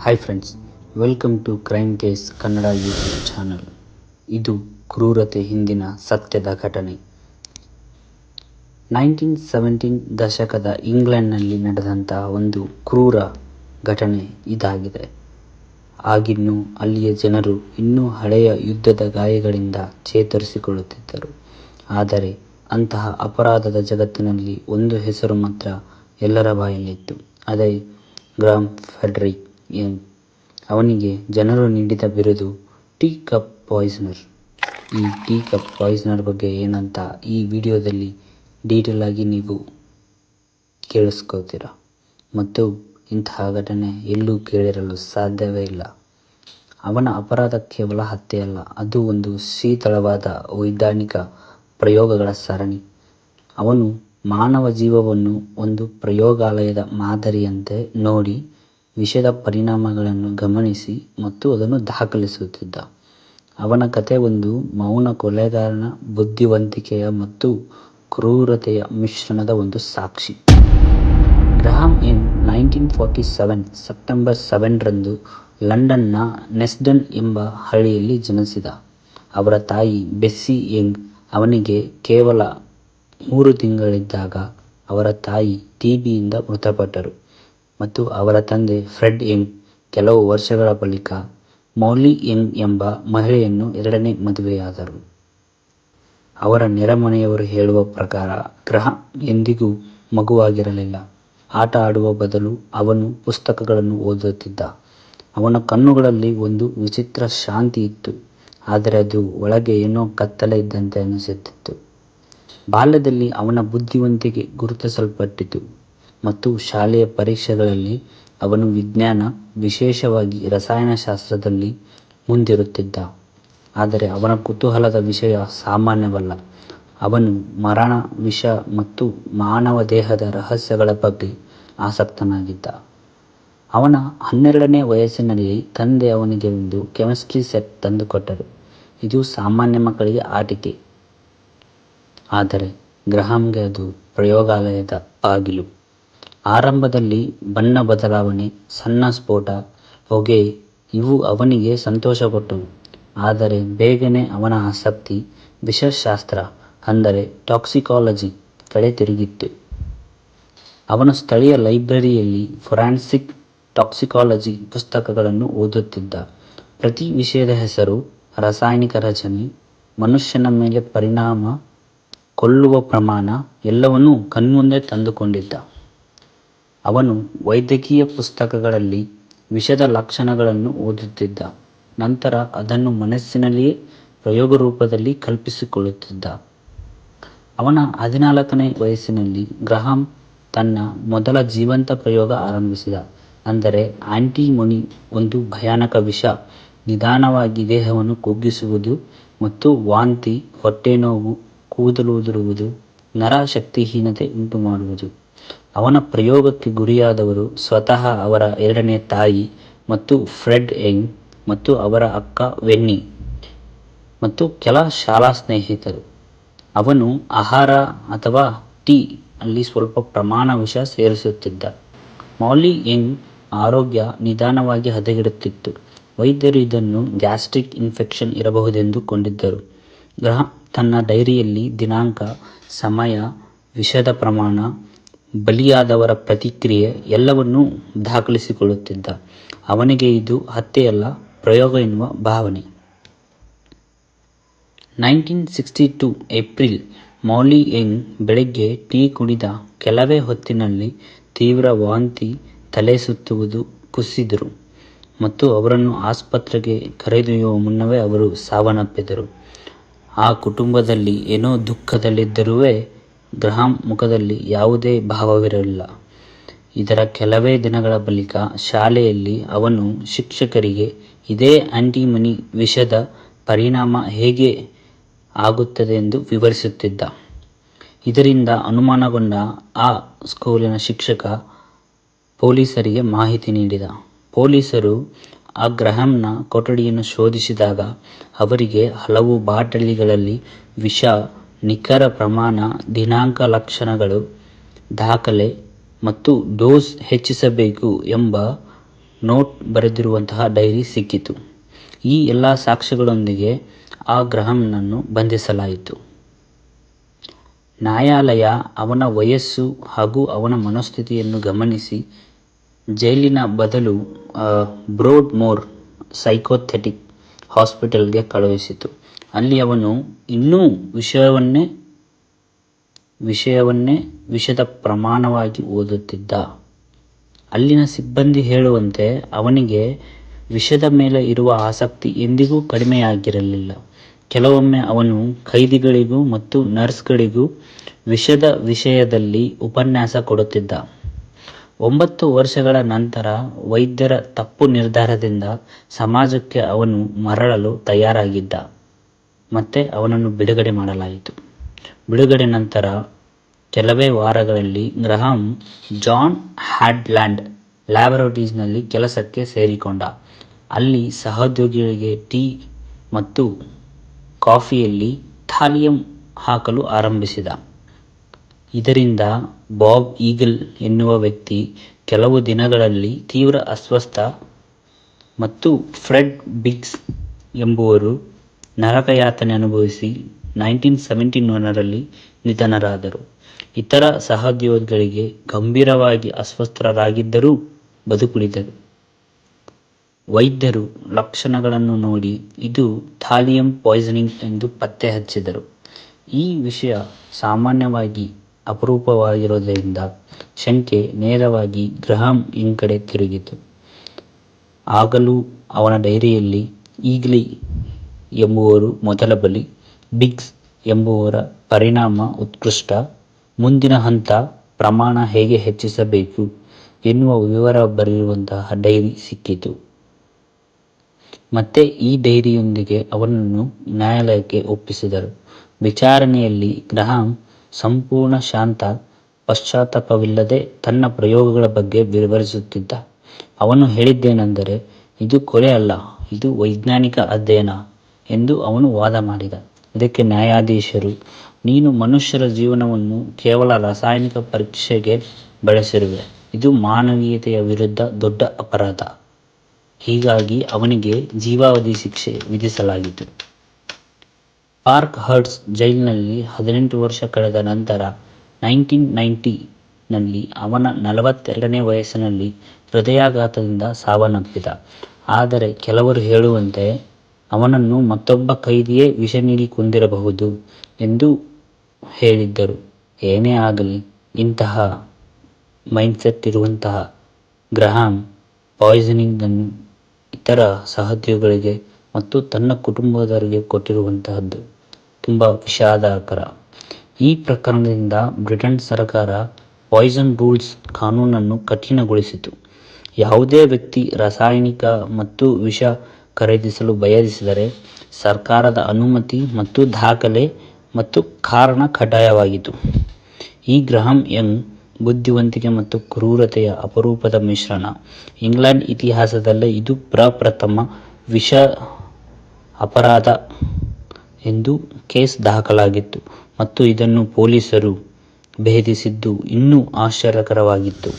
Hi friends, welcome to crime case Kannada YouTube channel. ಇದು ಕ್ರೂರತೆ ಹಿಂದಿನ ಸತ್ಯದ ಘಟನೆ. 1917 ದಶಕದ ಇಂಗ್ಲೆಂಡ್ನಲ್ಲಿ ನಡೆದಂತಹ ಒಂದು ಕ್ರೂರ ಘಟನೆ ಇದಾಗಿದೆ. ಆಗಿನ್ನೂ ಅಲ್ಲಿಯ ಜನರು ಇನ್ನೂ ಹಳೆಯ ಯುದ್ಧದ ಗಾಯಗಳಿಂದ ಚೇತರಿಸಿಕೊಳ್ಳುತ್ತಿದ್ದರು. ಆದರೆ ಅಂತಹ ಅಪರಾಧದ ಜಗತ್ತಿನಲ್ಲಿ ಒಂದು ಹೆಸರು ಮಾತ್ರ ಎಲ್ಲರ ಬಾಯಲ್ಲಿತ್ತು. ಅದೇ ಗ್ರಹಾಂ ಫ್ರೆಡರಿಕ್ ಯಂಗ್. ಅವನಿಗೆ ಜನರು ನೀಡಿದ ಬಿರುದು ಟೀ ಕಪ್ ಪಾಯ್ಸನರ್. ಈ ಟೀ ಕಪ್ ಪಾಯ್ಸನರ್ ಬಗ್ಗೆ ಏನಂತ ಈ ವಿಡಿಯೋದಲ್ಲಿ ಡೀಟೇಲ್ ಆಗಿ ನೀವು ಕೇಳಿಸ್ಕೊಳ್ತೀರಾ. ಮತ್ತು ಇಂತಹ ಘಟನೆ ಎಲ್ಲೂ ಕೇಳಿರಲು ಸಾಧ್ಯವೇ ಇಲ್ಲ. ಅವನ ಅಪರಾಧ ಕೇವಲ ಹತ್ಯೆ ಅಲ್ಲ, ಅದು ಒಂದು ಶೀತಳವಾದ ವೈಜ್ಞಾನಿಕ ಪ್ರಯೋಗಗಳ ಸರಣಿ. ಅವನು ಮಾನವ ಜೀವವನ್ನು ಒಂದು ಪ್ರಯೋಗಾಲಯದ ಮಾದರಿಯಂತೆ ನೋಡಿ, ವಿಷದ ಪರಿಣಾಮಗಳನ್ನು ಗಮನಿಸಿ ಮತ್ತು ಅದನ್ನು ದಾಖಲಿಸುತ್ತಿದ್ದ. ಅವನ ಕಥೆ ಒಂದು ಮೌನ ಕೊಲೆಗಾರನ ಬುದ್ಧಿವಂತಿಕೆಯ ಮತ್ತು ಕ್ರೂರತೆಯ ಮಿಶ್ರಣದ ಒಂದು ಸಾಕ್ಷಿ. ಗ್ರಹಾಂ ಯಂಗ್ 1947 ಸೆಪ್ಟೆಂಬರ್ 7 ರಂದು ಲಂಡನ್ನ ನೆಸ್ಡನ್ ಎಂಬ ಹಳ್ಳಿಯಲ್ಲಿ ಜನಿಸಿದ. ಅವರ ತಾಯಿ ಬೆಸ್ಸಿ ಯಂಗ್. ಅವನಿಗೆ ಕೇವಲ 3 ತಿಂಗಳಿದ್ದಾಗ ಅವರ ತಾಯಿ ಟಿಬಿಯಿಂದ ಮೃತಪಟ್ಟರು ಮತ್ತು ಅವರ ತಂದೆ ಫ್ರೆಡ್ ಯಂಗ್ ಕೆಲವು ವರ್ಷಗಳ ಬಳಿಕ ಮೌಲಿ ಯಂಗ್ ಎಂಬ ಮಹಿಳೆಯನ್ನು 2ನೇ ಮದುವೆಯಾದರು. ಅವರ ನೆರೆಮನೆಯವರು ಹೇಳುವ ಪ್ರಕಾರ ಗ್ರಹಾಂ ಎಂದಿಗೂ ಮಗುವಾಗಿರಲಿಲ್ಲ. ಆಟ ಆಡುವ ಬದಲು ಅವನು ಪುಸ್ತಕಗಳನ್ನು ಓದುತ್ತಿದ್ದ. ಅವನ ಕಣ್ಣುಗಳಲ್ಲಿ ಒಂದು ವಿಚಿತ್ರ ಶಾಂತಿ ಇತ್ತು, ಆದರೆ ಅದು ಒಳಗೆ ಏನೋ ಕತ್ತಲೆ ಇದ್ದಂತೆ ಅನಿಸುತ್ತಿತ್ತು. ಬಾಲ್ಯದಲ್ಲಿ ಅವನ ಬುದ್ಧಿವಂತಿಕೆ ಗುರುತಿಸಲ್ಪಟ್ಟಿತು ಮತ್ತು ಶಾಲೆಯ ಪರೀಕ್ಷೆಗಳಲ್ಲಿ ಅವನು ವಿಜ್ಞಾನ, ವಿಶೇಷವಾಗಿ ರಸಾಯನಶಾಸ್ತ್ರದಲ್ಲಿ ಮುಂದಿರುತ್ತಿದ್ದ. ಆದರೆ ಅವನ ಕುತೂಹಲದ ವಿಷಯ ಸಾಮಾನ್ಯವಲ್ಲ. ಅವನು ಮರಣ, ವಿಷ ಮತ್ತು ಮಾನವ ದೇಹದ ರಹಸ್ಯಗಳ ಬಗ್ಗೆ ಆಸಕ್ತನಾಗಿದ್ದ. ಅವನ 12ನೇ ವಯಸ್ಸಿನಲ್ಲಿ ತಂದೆ ಅವನಿಗೆ ಒಂದು ಕೆಮಿಸ್ಟ್ರಿ ಸೆಟ್ ತಂದುಕೊಟ್ಟರು. ಇದು ಸಾಮಾನ್ಯ ಮಕ್ಕಳಿಗೆ ಆಟಿಕೆ, ಆದರೆ ಗ್ರಹಾಂಗೆ ಅದು ಪ್ರಯೋಗಾಲಯದ ಬಾಗಿಲು. ಆರಂಭದಲ್ಲಿ ಬಣ್ಣ ಬದಲಾವಣೆ, ಸಣ್ಣ ಸ್ಫೋಟ, ಹೊಗೆ ಇವು ಅವನಿಗೆ ಸಂತೋಷ ಕೊಟ್ಟವು. ಆದರೆ ಬೇಗನೆ ಅವನ ಆಸಕ್ತಿ ವಿಷಶಾಸ್ತ್ರ ಅಂದರೆ ಟಾಕ್ಸಿಕಾಲಜಿ ಕಡೆ ತಿರುಗಿತು. ಅವನು ಸ್ಥಳೀಯ ಲೈಬ್ರರಿಯಲ್ಲಿ ಫೊರೆನ್ಸಿಕ್ ಟಾಕ್ಸಿಕಾಲಜಿ ಪುಸ್ತಕಗಳನ್ನು ಓದುತ್ತಿದ್ದ. ಪ್ರತಿ ವಿಷಯದ ಹೆಸರು, ರಾಸಾಯನಿಕ ರಚನೆ, ಮನುಷ್ಯನ ಮೇಲೆ ಪರಿಣಾಮ, ಕೊಲ್ಲುವ ಪ್ರಮಾಣ ಎಲ್ಲವನ್ನೂ ಕಣ್ಮುಂದೆ ತಂದುಕೊಂಡಿದ್ದ. ಅವನು ವೈದ್ಯಕೀಯ ಪುಸ್ತಕಗಳಲ್ಲಿ ವಿಷದ ಲಕ್ಷಣಗಳನ್ನು ಓದುತ್ತಿದ್ದ, ನಂತರ ಅದನ್ನು ಮನಸ್ಸಿನಲ್ಲಿಯೇ ಪ್ರಯೋಗರೂಪದಲ್ಲಿ ಕಲ್ಪಿಸಿಕೊಳ್ಳುತ್ತಿದ್ದ. ಅವನ 14ನೇ ವಯಸ್ಸಿನಲ್ಲಿ ಗ್ರಹಾಂ ತನ್ನ ಮೊದಲ ಜೀವಂತ ಪ್ರಯೋಗ ಆರಂಭಿಸಿದ. ಅಂದರೆ ಆಂಟಿಮೊನಿ, ಒಂದು ಭಯಾನಕ ವಿಷ ನಿಧಾನವಾಗಿ ದೇಹವನ್ನು ಕುಗ್ಗಿಸುವುದು ಮತ್ತು ವಾಂತಿ, ಹೊಟ್ಟೆನೋವು, ಕೂದಲು ಉದುರುವುದು, ನರ ಶಕ್ತಿಹೀನತೆ ಉಂಟುಮಾಡುವುದು. ಅವನ ಪ್ರಯೋಗಕ್ಕೆ ಗುರಿಯಾದವರು ಸ್ವತಃ ಅವರ 2ನೇ ತಾಯಿ ಮತ್ತು ಫ್ರೆಡ್ ಯಂಗ್ ಮತ್ತು ಅವರ ಅಕ್ಕ ವೆನ್ನಿ ಮತ್ತು ಕೆಲ ಶಾಲಾ ಸ್ನೇಹಿತರು. ಅವನು ಆಹಾರ ಅಥವಾ ಟೀ ಅಲ್ಲಿ ಸ್ವಲ್ಪ ಪ್ರಮಾಣ ವಿಷ ಸೇರಿಸುತ್ತಿದ್ದ. ಮೌಲಿ ಯಂಗ್ ಆರೋಗ್ಯ ನಿಧಾನವಾಗಿ ಹದಗೆಡುತ್ತಿತ್ತು. ವೈದ್ಯರು ಇದನ್ನು ಗ್ಯಾಸ್ಟ್ರಿಕ್ ಇನ್ಫೆಕ್ಷನ್ ಇರಬಹುದೆಂದು ಕೊಂಡಿದ್ದರು. ಗ್ರಹಾಂ ತನ್ನ ಡೈರಿಯಲ್ಲಿ ದಿನಾಂಕ, ಸಮಯ, ವಿಷದ ಪ್ರಮಾಣ, ಬಲಿಯಾದವರ ಪ್ರತಿಕ್ರಿಯೆ ಎಲ್ಲವನ್ನೂ ದಾಖಲಿಸಿಕೊಳ್ಳುತ್ತಿದ್ದ. ಅವನಿಗೆ ಇದು ಹತ್ಯೆಯಲ್ಲ, ಪ್ರಯೋಗ ಎನ್ನುವ ಭಾವನೆ. 1962 ಏಪ್ರಿಲ್ ಮೌಲಿ ಯಂಗ್ ಬೆಳಿಗ್ಗೆ ಟೀ ಕುಡಿದ ಕೆಲವೇ ಹೊತ್ತಿನಲ್ಲಿ ತೀವ್ರ ವಾಂತಿ, ತಲೆ ಸುತ್ತುವುದು, ಕುಸಿದರು ಮತ್ತು ಅವರನ್ನು ಆಸ್ಪತ್ರೆಗೆ ಕರೆದೊಯ್ಯುವ ಮುನ್ನವೇ ಅವರು ಸಾವನ್ನಪ್ಪಿದರು. ಆ ಕುಟುಂಬದಲ್ಲಿ ಏನೋ ದುಃಖದಲ್ಲಿದ್ದರೂ ಗ್ರಹಾಂ ಮುಖದಲ್ಲಿ ಯಾವುದೇ ಭಾವವಿರಲಿಲ್ಲ. ಇದರ ಕೆಲವೇ ದಿನಗಳ ಬಳಿಕ ಶಾಲೆಯಲ್ಲಿ ಅವನು ಶಿಕ್ಷಕರಿಗೆ ಇದೇ ಆಂಟಿಮನಿ ವಿಷದ ಪರಿಣಾಮ ಹೇಗೆ ಆಗುತ್ತದೆ ಎಂದು ವಿವರಿಸುತ್ತಿದ್ದ. ಇದರಿಂದ ಅನುಮಾನಗೊಂಡ ಆ ಸ್ಕೂಲಿನ ಶಿಕ್ಷಕ ಪೊಲೀಸರಿಗೆ ಮಾಹಿತಿ ನೀಡಿದ. ಪೊಲೀಸರು ಆ ಗ್ರಹಾಂನ ಕೊಠಡಿಯನ್ನು ಶೋಧಿಸಿದಾಗ ಅವರಿಗೆ ಹಲವು ಬಾಟಲಿಗಳಲ್ಲಿ ವಿಷ, ನಿಖರ ಪ್ರಮಾಣ, ದಿನಾಂಕ, ಲಕ್ಷಣಗಳು, ದಾಖಲೆ ಮತ್ತು ಡೋಸ್ ಹೆಚ್ಚಿಸಬೇಕು ಎಂಬ ನೋಟ್ ಬರೆದಿರುವಂತಹ ಡೈರಿ ಸಿಕ್ಕಿತು. ಈ ಎಲ್ಲ ಸಾಕ್ಷ್ಯಗಳೊಂದಿಗೆ ಆ ಗ್ರಹಾಂನನ್ನು ಬಂಧಿಸಲಾಯಿತು. ನ್ಯಾಯಾಲಯ ಅವನ ವಯಸ್ಸು ಹಾಗೂ ಅವನ ಮನಸ್ಥಿತಿಯನ್ನು ಗಮನಿಸಿ ಜೈಲಿನ ಬದಲು ಬ್ರೋಡ್ ಮೋರ್ ಸೈಕೋಥೆಟಿಕ್ ಹಾಸ್ಪಿಟಲ್ಗೆ ಕಳುಹಿಸಿತು. ಅಲ್ಲಿ ಅವನು ಇನ್ನೂ ವಿಷಯವನ್ನೇ ವಿಷದ ಪ್ರಮಾಣವಾಗಿ ಓದುತ್ತಿದ್ದ. ಅಲ್ಲಿನ ಸಿಬ್ಬಂದಿ ಹೇಳುವಂತೆ ಅವನಿಗೆ ವಿಷದ ಮೇಲೆ ಇರುವ ಆಸಕ್ತಿ ಎಂದಿಗೂ ಕಡಿಮೆಯಾಗಿರಲಿಲ್ಲ. ಕೆಲವೊಮ್ಮೆ ಅವನು ಖೈದಿಗಳಿಗೂ ಮತ್ತು ನರ್ಸ್ಗಳಿಗೂ ವಿಷದ ವಿಷಯದಲ್ಲಿ ಉಪನ್ಯಾಸ ಕೊಡುತ್ತಿದ್ದ. 9 ವರ್ಷಗಳ ನಂತರ ವೈದ್ಯರ ತಪ್ಪು ನಿರ್ಧಾರದಿಂದ ಸಮಾಜಕ್ಕೆ ಅವನು ಮರಳಲು ತಯಾರಾಗಿದ್ದ. ಮತ್ತೆ ಅವನನ್ನು ಬಿಡುಗಡೆ ಮಾಡಲಾಯಿತು. ಬಿಡುಗಡೆ ನಂತರ ಕೆಲವೇ ವಾರಗಳಲ್ಲಿ ಗ್ರಹಾಂ ಜಾನ್ ಹ್ಯಾಡ್ಲ್ಯಾಂಡ್ ಲ್ಯಾಬೊರೇಟರೀಸ್ನಲ್ಲಿ ಕೆಲಸಕ್ಕೆ ಸೇರಿಕೊಂಡ. ಅಲ್ಲಿ ಸಹೋದ್ಯೋಗಿಗಳಿಗೆ ಟೀ ಮತ್ತು ಕಾಫಿಯಲ್ಲಿ ಥಾಲಿಯಂ ಹಾಕಲು ಆರಂಭಿಸಿದ. ಇದರಿಂದ ಬಾಬ್ ಈಗಲ್ ಎನ್ನುವ ವ್ಯಕ್ತಿ ಕೆಲವು ದಿನಗಳಲ್ಲಿ ತೀವ್ರ ಅಸ್ವಸ್ಥ ಮತ್ತು ಫ್ರೆಡ್ ಬಿಗ್ಸ್ ಎಂಬುವರು ನರಕಯಾತನೆ ಅನುಭವಿಸಿ 1971ರಲ್ಲಿ ನಿಧನರಾದರು. ಇತರ ಸಹೋದ್ಯೋಗಿಗಳಿಗೆ ಗಂಭೀರವಾಗಿ ಅಸ್ವಸ್ಥರಾಗಿದ್ದರೂ ಬದುಕುಳಿದರು. ವೈದ್ಯರು ಲಕ್ಷಣಗಳನ್ನು ನೋಡಿ ಇದು ಥಾಲಿಯಂ ಪಾಯ್ಸನಿಂಗ್ ಎಂದು ಪತ್ತೆ ಹಚ್ಚಿದರು. ಈ ವಿಷಯ ಸಾಮಾನ್ಯವಾಗಿ ಅಪರೂಪವಾಗಿರುವುದರಿಂದ ಶಂಕೆ ನೇರವಾಗಿ ಗ್ರಹಾಂ ಇಂಗ್ ಕಡೆ ತಿರುಗಿತು. ಆಗಲೂ ಅವನ ಡೈರಿಯಲ್ಲಿ ಈಗ್ಲಿ ಎಂಬುವರು ಮೊದಲ ಬಲಿ, ಬಿಗ್ಸ್ ಎಂಬುವರ ಪರಿಣಾಮ ಉತ್ಕೃಷ್ಟ, ಮುಂದಿನ ಹಂತ ಪ್ರಮಾಣ ಹೇಗೆ ಹೆಚ್ಚಿಸಬೇಕು ಎನ್ನುವ ವಿವರ ಬರೆದಿರುವಂತಹ ಡೈರಿ ಸಿಕ್ಕಿತು. ಮತ್ತೆ ಈ ಡೈರಿಯೊಂದಿಗೆ ಅವನನ್ನು ನ್ಯಾಯಾಲಯಕ್ಕೆ ಒಪ್ಪಿಸಿದರು. ವಿಚಾರಣೆಯಲ್ಲಿ ಗ್ರಹಾಂ ಸಂಪೂರ್ಣ ಶಾಂತ, ಪಶ್ಚಾತ್ತಾಪವಿಲ್ಲದೆ ತನ್ನ ಪ್ರಯೋಗಗಳ ಬಗ್ಗೆ ವಿವರಿಸುತ್ತಿದ್ದ. ಅವನು ಹೇಳಿದ್ದೇನೆಂದರೆ, ಇದು ಕೊಲೆ ಅಲ್ಲ, ಇದು ವೈಜ್ಞಾನಿಕ ಅಧ್ಯಯನ ಎಂದು ಅವನು ವಾದ ಮಾಡಿದ. ಇದಕ್ಕೆ ನ್ಯಾಯಾಧೀಶರು, ನೀನು ಮನುಷ್ಯರ ಜೀವನವನ್ನು ಕೇವಲ ರಾಸಾಯನಿಕ ಪರೀಕ್ಷೆಗೆ ಬಳಸಿರುವೆ, ಇದು ಮಾನವೀಯತೆಯ ವಿರುದ್ಧ ದೊಡ್ಡ ಅಪರಾಧ. ಹೀಗಾಗಿ ಅವನಿಗೆ ಜೀವಾವಧಿ ಶಿಕ್ಷೆ ವಿಧಿಸಲಾಯಿತು. ಪಾರ್ಕ್ ಹರ್ಸ್ಟ್ ಜೈಲಿನಲ್ಲಿ 18 ವರ್ಷ ಕಳೆದ ನಂತರ 1990ನಲ್ಲಿ ಅವನ 42ನೇ ವಯಸ್ಸಿನಲ್ಲಿ ಹೃದಯಾಘಾತದಿಂದ ಸಾವನ್ನಪ್ಪಿದ. ಆದರೆ ಕೆಲವರು ಹೇಳುವಂತೆ ಅವನನ್ನು ಮತ್ತೊಬ್ಬ ಖೈದಿಯೇ ವಿಷ ನೀಡಿ ಕೊಂದಿರಬಹುದು ಎಂದು ಹೇಳಿದ್ದರು. ಏನೇ ಆಗಲಿ, ಇಂತಹ ಮೈಂಡ್ಸೆಟ್ ಇರುವಂತಹ ಗ್ರಹಾಂ ಪಾಯ್ಸನಿಂಗ್ ಅನ್ನು ಇತರ ಸಹೋದ್ಯೋಗಿಗಳಿಗೆ ಮತ್ತು ತನ್ನ ಕುಟುಂಬದವರಿಗೆ ಕೊಟ್ಟಿರುವಂತಹದ್ದು ತುಂಬ ವಿಷಾದಕರ. ಈ ಪ್ರಕರಣದಿಂದ ಬ್ರಿಟನ್ ಸರ್ಕಾರ ಪಾಯ್ಸನ್ ರೂಲ್ಸ್ ಕಾನೂನನ್ನು ಕಠಿಣಗೊಳಿಸಿತು. ಯಾವುದೇ ವ್ಯಕ್ತಿ ರಾಸಾಯನಿಕ ಮತ್ತು ವಿಷ ಖರೀದಿಸಲು ಬಯಸಿದರೆ ಸರ್ಕಾರದ ಅನುಮತಿ ಮತ್ತು ದಾಖಲೆ ಮತ್ತು ಕಾರಣ ಕಡ್ಡಾಯವಾಗಿತ್ತು. ಈ ಗ್ರಹಾಂ ಯಂಗ್ ಬುದ್ಧಿವಂತಿಕೆ ಮತ್ತು ಕ್ರೂರತೆಯ ಅಪರೂಪದ ಮಿಶ್ರಣ. ಇಂಗ್ಲೆಂಡ್ ಇತಿಹಾಸದಲ್ಲೇ ಇದು ಪ್ರಪ್ರಥಮ ವಿಷ ಅಪರಾಧ ಎಂದು ಕೇಸ್ ದಾಖಲಾಗಿತ್ತು ಮತ್ತು ಇದನ್ನು ಪೊಲೀಸರು ಭೇದಿಸಿದ್ದು ಇನ್ನೂ ಆಶ್ಚರ್ಯಕರವಾಗಿತ್ತು.